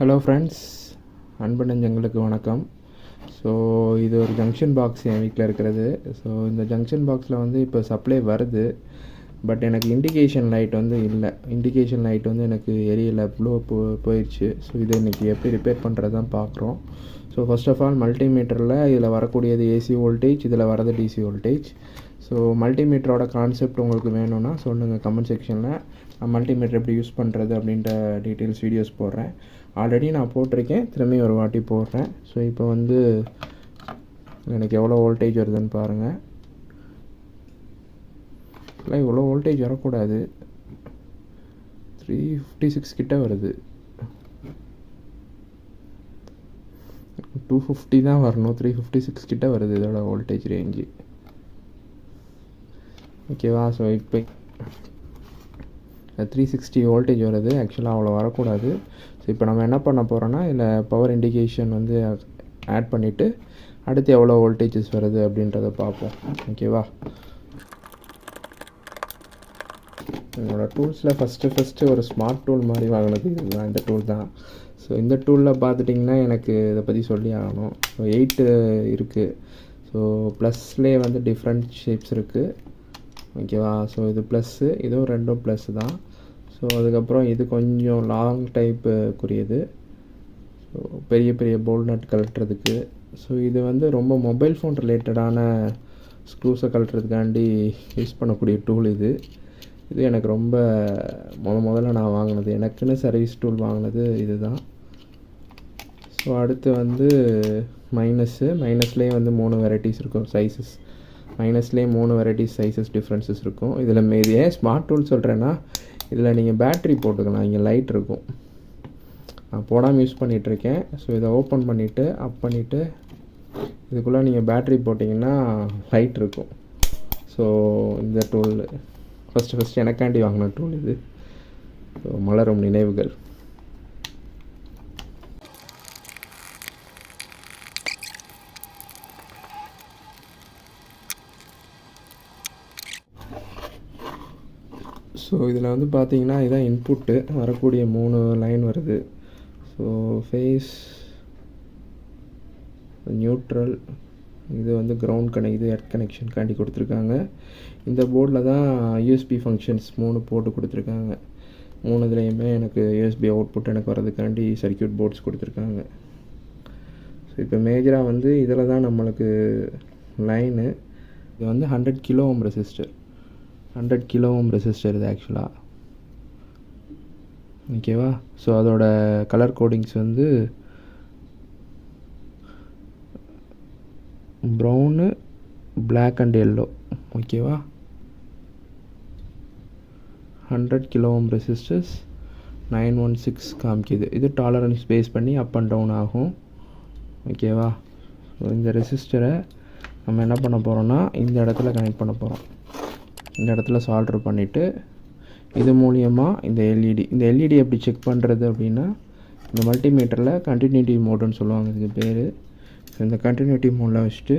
Hello friends, அன்பு நெஞ்சங்களுக்கு வணக்கம். ஸோ இது ஒரு ஜங்ஷன் பாக்ஸ் என் வீட்டில் இருக்கிறது. ஸோ இந்த ஜங்ஷன் பாக்ஸில் வந்து இப்போ சப்ளை வருது. பட் எனக்கு இண்டிகேஷன் லைட் வந்து இல்லை. இண்டிகேஷன் லைட் வந்து எனக்கு எரியலை, ப்ளூ போயிடுச்சு. ஸோ இதை இன்றைக்கி எப்படி ரிப்பேர் பண்ணுறது தான் பார்க்குறோம். ஸோ ஃபர்ஸ்ட் ஆஃப் ஆல் மல்டிமீட்டரில் இதில் வரக்கூடியது ஏசி வோல்டேஜ், இதில் வரது டிசி வோல்டேஜ். ஸோ மல்டிமீட்டரோட கான்செப்ட் உங்களுக்கு வேணும்னா சொல்லுங்கள் கமெண்ட் செக்ஷனில். நான் மல்டிமீட்டர் எப்படி யூஸ் பண்ணுறது அப்படின்ற டீட்டெயில்ஸ் வீடியோஸ் போடுறேன். ஆல்ரெடி நான் போட்டிருக்கேன், திரும்பி ஒரு வாட்டி போடுறேன். ஸோ இப்போ வந்து எனக்கு எவ்வளோ வோல்டேஜ் வருதுன்னு பாருங்கள். இல்லை, இவ்வளோ வோல்டேஜ் வரக்கூடாது. 356 கிட்ட வருது. 250 தான் வரணும். 356 கிட்ட வருது இதோட வோல்டேஜ் ரேஞ்சு. ஓகேவா? ஸோ இப்போ 360 வோல்டேஜ் வருது. ஆக்சுவலாக அவ்வளோ வரக்கூடாது. ஸோ இப்போ நம்ம என்ன பண்ண போகிறோன்னா, இதில் பவர் இண்டிகேஷன் வந்து ஆட் பண்ணிவிட்டு அடுத்து எவ்வளோ வோல்டேஜஸ் வருது அப்படின்றத பார்ப்போம். ஓகேவா? என்னோடய டூல்ஸில் ஃபஸ்ட்டு ஒரு ஸ்மார்ட் டூல் மாதிரி வாங்கினது இதுதான், இந்த டூல் தான். ஸோ இந்த டூலில் பார்த்துட்டிங்கன்னா எனக்கு இதை பற்றி சொல்லி ஆகணும். ஸோ 8 இருக்குது. ஸோ ப்ளஸ்லேயே வந்து டிஃப்ரெண்ட் ஷேப்ஸ் இருக்குது. ஓகேவா? ஸோ இது ப்ளஸ்ஸு, இதுவும் ரெண்டும் ப்ளஸ்ஸு தான். ஸோ அதுக்கப்புறம் இது கொஞ்சம் லாங் டைப்புக்குரியது. ஸோ பெரிய பெரிய போல்ட் நட் கழட்டுறதுக்கு. ஸோ இது வந்து ரொம்ப மொபைல் ஃபோன் ரிலேட்டடான ஸ்க்ரூஸை கழட்டுறதுக்காண்டி யூஸ் பண்ணக்கூடிய டூல் இது. இது எனக்கு ரொம்ப முதல்ல நான் வாங்கினது, எனக்குன்னு சர்வீஸ் டூல் வாங்கினது இது தான். ஸோ அடுத்து வந்து மைனஸ்லேயே வந்து 3 வெரைட்டிஸ் இருக்கும் சைஸஸ். மைனஸ்லேயே 3 வெரைட்டிஸ் சைஸஸ் டிஃப்ரென்சஸ் இருக்கும். இதில் இது ஏன் ஸ்மார்ட் டூல் சொல்கிறேன்னா, இதில் நீங்கள் பேட்ரி போட்டுக்கலாம். இங்கே லைட் இருக்கும். நான் போடாமல் யூஸ் பண்ணிகிட்ருக்கேன். ஸோ இதை ஓப்பன் பண்ணிவிட்டு அப் பண்ணிவிட்டு இதுக்குள்ளே நீங்கள் பேட்ரி போட்டிங்கன்னா லைட் இருக்கும். ஸோ இந்த டூல் ஃபஸ்ட்டு எனக்காண்டி வாங்கின டூல் இது. ஸோ மலரும் நினைவுகள். ஸோ இதில் வந்து பார்த்தீங்கன்னா இதுதான் இன்புட்டு. வரக்கூடிய 3 லைன் வருது. ஸோ ஃபேஸ், நியூட்ரல், இது வந்து கிரவுண்ட் இது எர்த் கனெக்ஷனுக்காண்டி கொடுத்துருக்காங்க. இந்த போர்டில் தான் யூஎஸ்பி ஃபங்க்ஷன்ஸ் 3 போட்டு கொடுத்துருக்காங்க. 3 இதுலேயுமே எனக்கு யூஎஸ்பி அவுட்புட் எனக்கு வரதுக்காண்டி சர்க்யூட் போர்ட்ஸ் கொடுத்துருக்காங்க. ஸோ இப்போ மேஜராக வந்து இதில் தான் நம்மளுக்கு லைனு. இது வந்து 100 kilo ohm resistor. 100 kilo ohm resistor இது ஆக்சுவலாக. ஓகேவா? ஸோ அதோட கலர் கோடிங்ஸ் வந்து ப்ரௌனு, பிளாக் அண்ட் எல்லோ. ஓகேவா? 100 கிலோ ஓம் ரெசிஸ்டர்ஸ் 916 காமிக்குது. இது டாலரன்ஸ் பேஸ் பண்ணி அப் அண்ட் டவுன் ஆகும். ஓகேவா? ஸோ இந்த ரெசிஸ்டரை நம்ம என்ன பண்ண போகிறோன்னா, இந்த இடத்துல கனெக்ட் பண்ண போகிறோம். இந்த இடத்துல சால்டர் பண்ணிவிட்டு இது மூலியமாக இந்த எல்இடி எப்படி செக் பண்ணுறது அப்படின்னா, இந்த மல்டிமீட்டரில் கண்டினியூட்டி மோடுன்னு சொல்லுவாங்க இதுக்கு பேர். ஸோ இந்த கண்டினியூட்டி மோடில் வச்சுட்டு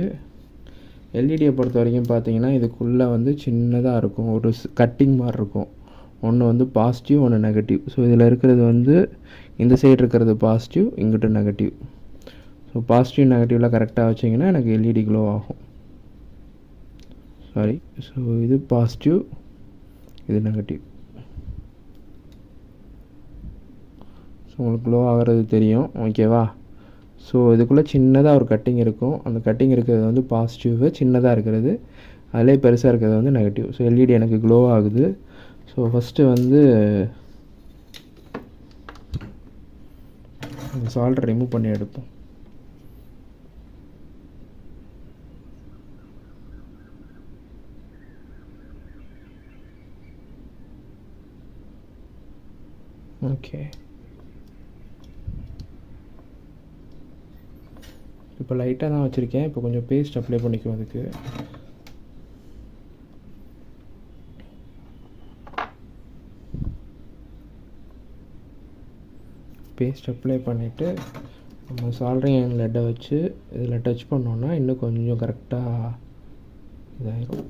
எல்இடியை பொறுத்த வரைக்கும் பார்த்தீங்கன்னா இதுக்குள்ளே வந்து சின்னதாக இருக்கும், ஒரு கட்டிங் மாதிரி இருக்கும். ஒன்று வந்து பாசிட்டிவ், ஒன்று நெகட்டிவ். ஸோ இதில் இருக்கிறது வந்து இந்த சைடு இருக்கிறது பாசிட்டிவ், இங்கிட்ட நெகட்டிவ். ஸோ பாசிட்டிவ் நெகட்டிவில் கரெக்டாக வச்சிங்கன்னா எனக்கு எல்இடி க்ளோ ஆகும். சாரி, ஸோ இது பாசிட்டிவ், இது நெகட்டிவ். ஸோ உங்களுக்கு க்ளோ ஆகிறது தெரியும். ஓகேவா? ஸோ இதுக்குள்ளே சின்னதாக ஒரு கட்டிங் இருக்கும். அந்த கட்டிங் இருக்கிறது வந்து பாசிட்டிவ், சின்னதாக இருக்கிறது. அதிலே பெருசாக இருக்கிறது வந்து நெகட்டிவ். ஸோ எல்இடி எனக்கு க்ளோ ஆகுது. ஸோ ஃபஸ்ட்டு வந்து சால்டர் ரிமூவ் பண்ணி எடுப்போம். ஓகே, இப்போ லைட்டாக தான் வச்சுருக்கேன். இப்போ கொஞ்சம் பேஸ்ட் அப்ளை பண்ணிக்குவோம். அதுக்கு பேஸ்ட் அப்ளை பண்ணிவிட்டு நம்ம சால்ட்ரிங் லெட்டை வச்சு இதில் டச் பண்ணோன்னா இன்னும் கொஞ்சம் கரெக்டாக இதாயிரும்.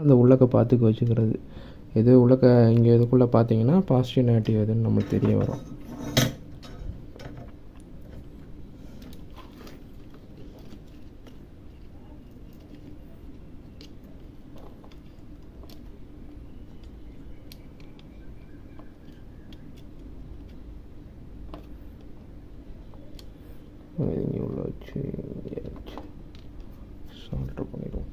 அந்த உள்ளக்க பார்த்துக்க வச்சுக்கிறது. எது உள்ளக்க இங்கே இதுக்குள்ளே பார்த்தீங்கன்னா பாசிட்டிவ் நெகட்டிவ் எதுன்னு நமக்கு தெரிய வரும். இங்கே உள்ள வச்சு சால்ட்ரு பண்ணிடுவோம்.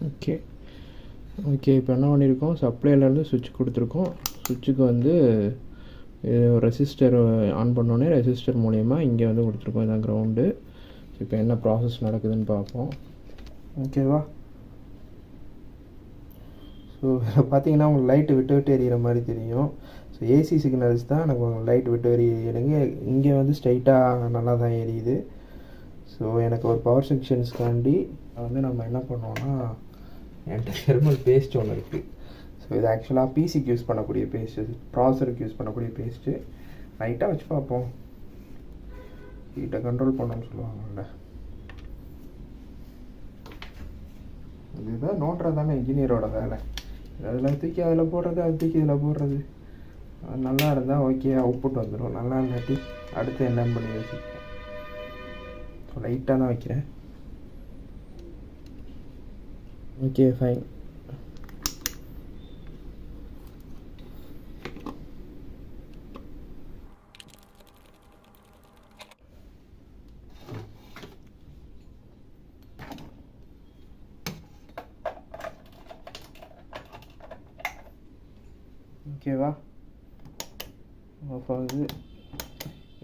ஓகே ஓகே இப்போ என்ன பண்ணியிருக்கோம், சப்ளைலேருந்து சுவிட்ச் கொடுத்துருக்கோம். சுவிட்சுக்கு வந்து ரெசிஸ்டர் ஆன் பண்ணோன்னே ரெசிஸ்டர் மூலயமா இங்கே வந்து கொடுத்துருக்கோம். இதான் கிரவுண்டு. இப்போ என்ன ப்ராசஸ் நடக்குதுன்னு பார்ப்போம். ஓகேவா? ஸோ இதில் பார்த்தீங்கன்னா உங்களுக்கு லைட்டு விட்டு விட்டு எரியிற மாதிரி தெரியும். ஸோ ஏசி சிக்னல்ஸ் தான் எனக்கு லைட் விட்டு எரியுங்க. இங்கே வந்து ஸ்ட்ரைட்டாக நல்லா தான் எரியுது. ஸோ எனக்கு ஒரு பவர் செக்ஷன்ஸ்க்காண்டி வந்து நம்ம என்ன பண்ணோன்னா, என்கிட்ட தெர்மல் பேஸ்ட் ஒன்று இருக்குது. ஸோ இது ஆக்சுவலாக பிசிக்கு யூஸ் பண்ணக்கூடிய பேஸ்ட்டு, ப்ராசருக்கு யூஸ் பண்ணக்கூடிய பேஸ்ட்டு. லைட்டாக வச்சு பார்ப்போம். ஹீட்டை கண்ட்ரோல் பண்ணணும்னு சொல்லுவாங்கள்ல, இதுதான் நோட்டுறது தானே இன்ஜினியரோட வேலை. அதில் தூக்கி அதில் போடுறது, அது தூக்கி இதில் போடுறது. அது நல்லா இருந்தால் ஓகே, அவுட்புட் வந்துடும். நல்லா இல்லாட்டி அடுத்து என்னன்னு பண்ணி யோசிப்போம். ஸோ லைட்டாக தான் வைக்கிறேன். Okay fine. ஓகேவா? ஆஃப் ஆகுது.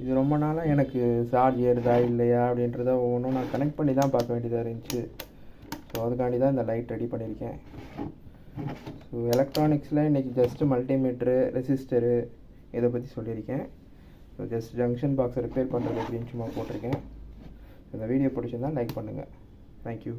இது ரொம்ப நாளாக எனக்கு சார்ஜ் ஏறுதா இல்லையா அப்படின்றத ஒவ்வொன்றும் நான் கனெக்ட் பண்ணி தான் பார்க்க வேண்டியதாக இருந்துச்சு. ஸோ அதுக்காண்டி தான் இந்த லைட் ரெடி பண்ணியிருக்கேன். ஸோ எலக்ட்ரானிக்ஸில் இன்றைக்கி ஜஸ்ட்டு மல்டிமீட்ரு, ரெசிஸ்டரு இதை பற்றி சொல்லியிருக்கேன். ஸோ ஜஸ்ட் ஜங்ஷன் பாக்ஸை ரிப்பேர் பண்ணுறது அப்படின்னு சும்மா போட்டிருக்கேன். இந்த வீடியோ பிடிச்சிருந்தால் லைக் பண்ணுங்கள். தேங்க்யூ.